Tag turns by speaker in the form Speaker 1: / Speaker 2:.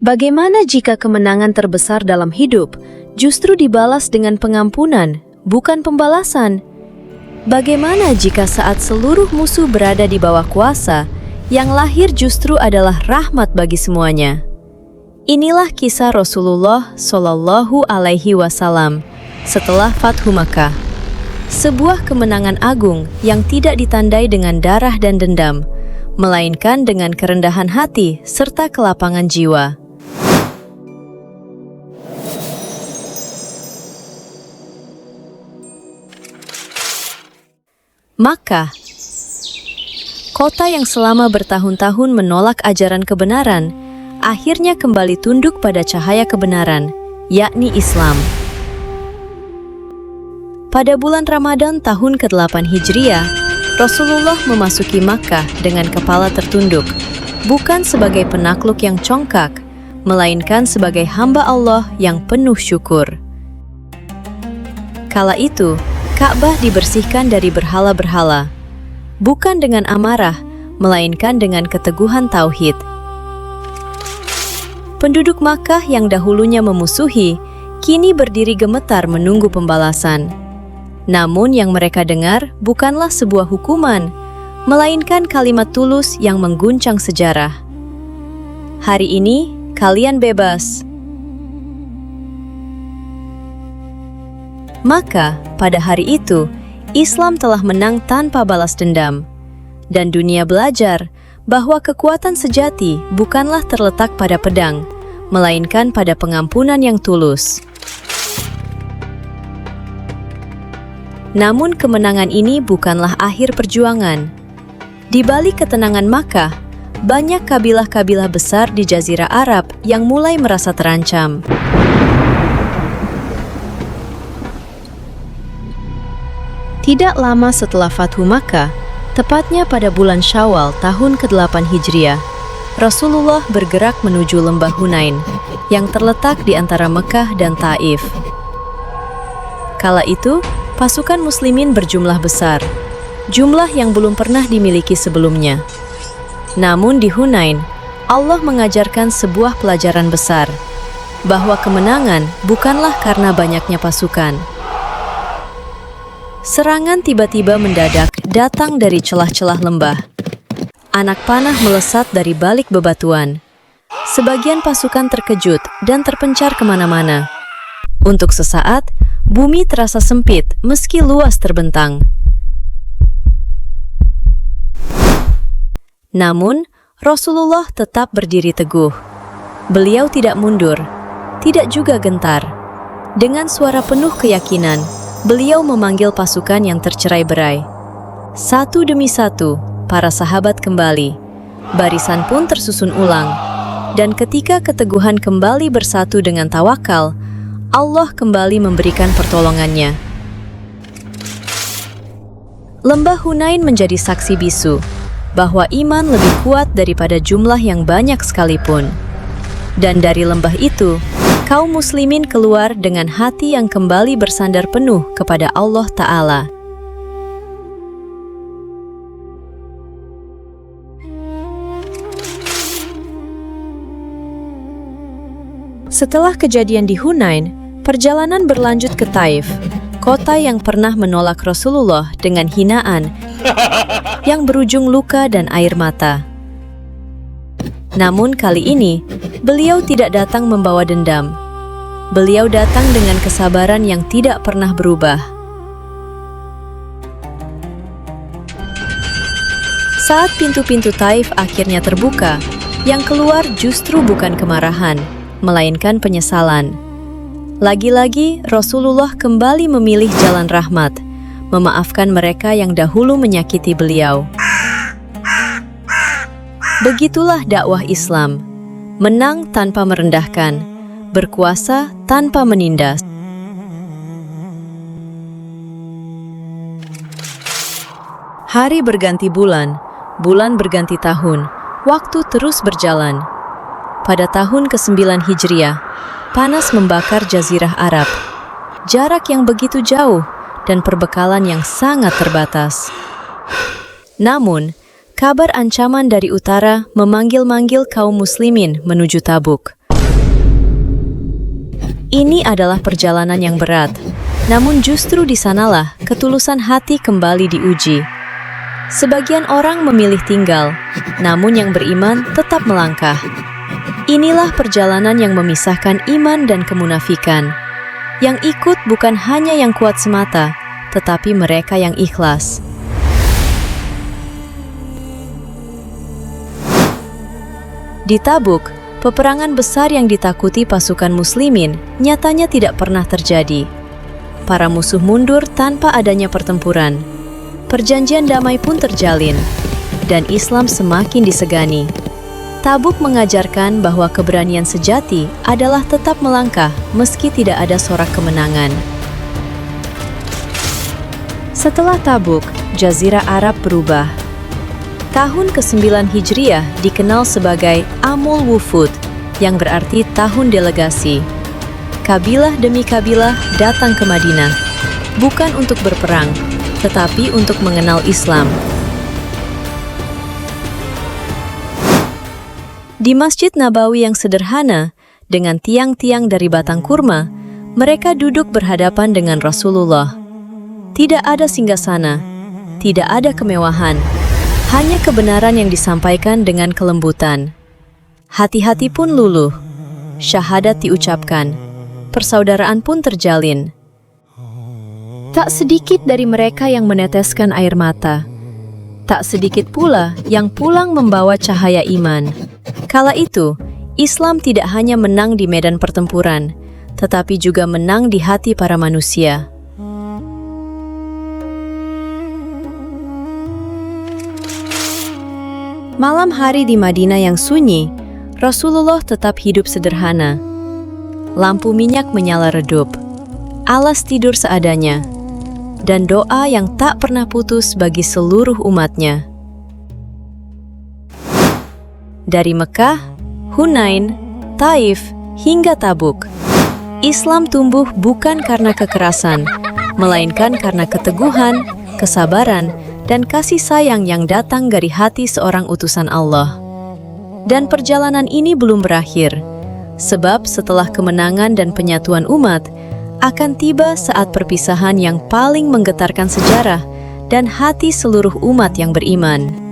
Speaker 1: Bagaimana jika kemenangan terbesar dalam hidup justru dibalas dengan pengampunan, bukan pembalasan? Bagaimana jika saat seluruh musuh berada di bawah kuasa, yang lahir justru adalah rahmat bagi semuanya? Inilah kisah Rasulullah Shallallahu Alaihi Wasallam setelah Fathu Makkah. Sebuah kemenangan agung yang tidak ditandai dengan darah dan dendam, melainkan dengan kerendahan hati serta kelapangan jiwa. Makkah, kota yang selama bertahun-tahun menolak ajaran kebenaran, akhirnya kembali tunduk pada cahaya kebenaran, yakni Islam. Pada bulan Ramadan tahun ke-8 Hijriah, Rasulullah memasuki Makkah dengan kepala tertunduk, bukan sebagai penakluk yang congkak, melainkan sebagai hamba Allah yang penuh syukur. Kala itu, Ka'bah dibersihkan dari berhala-berhala, bukan dengan amarah, melainkan dengan keteguhan tauhid. Penduduk Makkah yang dahulunya memusuhi, kini berdiri gemetar menunggu pembalasan. Namun yang mereka dengar bukanlah sebuah hukuman, melainkan kalimat tulus yang mengguncang sejarah. Hari ini, kalian bebas. Maka, pada hari itu, Islam telah menang tanpa balas dendam. Dan dunia belajar bahwa kekuatan sejati bukanlah terletak pada pedang, melainkan pada pengampunan yang tulus. Namun kemenangan ini bukanlah akhir perjuangan. Di balik ketenangan Makkah, banyak kabilah-kabilah besar di Jazirah Arab yang mulai merasa terancam. Tidak lama setelah Fathu Makkah, tepatnya pada bulan Syawal tahun ke-8 Hijriah, Rasulullah bergerak menuju lembah Hunain yang terletak di antara Mekah dan Taif. Kala itu, pasukan muslimin berjumlah besar, jumlah yang belum pernah dimiliki sebelumnya. Namun di Hunain, Allah mengajarkan sebuah pelajaran besar, bahwa kemenangan bukanlah karena banyaknya pasukan. Serangan tiba-tiba mendadak datang dari celah-celah lembah. Anak panah melesat dari balik bebatuan. Sebagian pasukan terkejut dan terpencar kemana-mana. Untuk sesaat, bumi terasa sempit meski luas terbentang. Namun, Rasulullah tetap berdiri teguh. Beliau tidak mundur, tidak juga gentar. Dengan suara penuh keyakinan, beliau memanggil pasukan yang tercerai-berai. Satu demi satu, para sahabat kembali. Barisan pun tersusun ulang. Dan ketika keteguhan kembali bersatu dengan tawakal, Allah kembali memberikan pertolongannya. Lembah Hunain menjadi saksi bisu bahwa iman lebih kuat daripada jumlah yang banyak sekalipun. Dan dari lembah itu, kaum muslimin keluar dengan hati yang kembali bersandar penuh kepada Allah Ta'ala. Setelah kejadian di Hunain, perjalanan berlanjut ke Taif, kota yang pernah menolak Rasulullah dengan hinaan yang berujung luka dan air mata. Namun kali ini, beliau tidak datang membawa dendam. Beliau datang dengan kesabaran yang tidak pernah berubah. Saat pintu-pintu Taif akhirnya terbuka, yang keluar justru bukan kemarahan, melainkan penyesalan. Lagi-lagi, Rasulullah kembali memilih jalan rahmat, memaafkan mereka yang dahulu menyakiti beliau. Begitulah dakwah Islam, menang tanpa merendahkan, berkuasa tanpa menindas. Hari berganti bulan, bulan berganti tahun, waktu terus berjalan. Pada tahun ke-9 Hijriah, panas membakar Jazirah Arab. Jarak yang begitu jauh dan perbekalan yang sangat terbatas. Namun, kabar ancaman dari utara memanggil-manggil kaum muslimin menuju Tabuk. Ini adalah perjalanan yang berat, namun justru di sanalah ketulusan hati kembali diuji. Sebagian orang memilih tinggal, namun yang beriman tetap melangkah. Inilah perjalanan yang memisahkan iman dan kemunafikan. Yang ikut bukan hanya yang kuat semata, tetapi mereka yang ikhlas. Di Tabuk, peperangan besar yang ditakuti pasukan muslimin nyatanya tidak pernah terjadi. Para musuh mundur tanpa adanya pertempuran. Perjanjian damai pun terjalin, dan Islam semakin disegani. Tabuk mengajarkan bahwa keberanian sejati adalah tetap melangkah meski tidak ada sorak kemenangan. Setelah Tabuk, Jazirah Arab berubah. Tahun ke-9 Hijriah dikenal sebagai Amul Wufud, yang berarti tahun delegasi. Kabilah demi kabilah datang ke Madinah, bukan untuk berperang, tetapi untuk mengenal Islam. Di Masjid Nabawi yang sederhana, dengan tiang-tiang dari batang kurma, mereka duduk berhadapan dengan Rasulullah. Tidak ada singgasana, tidak ada kemewahan, hanya kebenaran yang disampaikan dengan kelembutan. Hati-hati pun luluh, syahadat diucapkan, persaudaraan pun terjalin. Tak sedikit dari mereka yang meneteskan air mata. Tak sedikit pula yang pulang membawa cahaya iman. Kala itu, Islam tidak hanya menang di medan pertempuran, tetapi juga menang di hati para manusia. Malam hari di Madinah yang sunyi, Rasulullah tetap hidup sederhana. Lampu minyak menyala redup, alas tidur seadanya, dan doa yang tak pernah putus bagi seluruh umatnya. Dari Mekah, Hunain, Taif, hingga Tabuk, Islam tumbuh bukan karena kekerasan, melainkan karena keteguhan, kesabaran, dan kasih sayang yang datang dari hati seorang utusan Allah. Dan perjalanan ini belum berakhir, sebab setelah kemenangan dan penyatuan umat, akan tiba saat perpisahan yang paling menggetarkan sejarah dan hati seluruh umat yang beriman.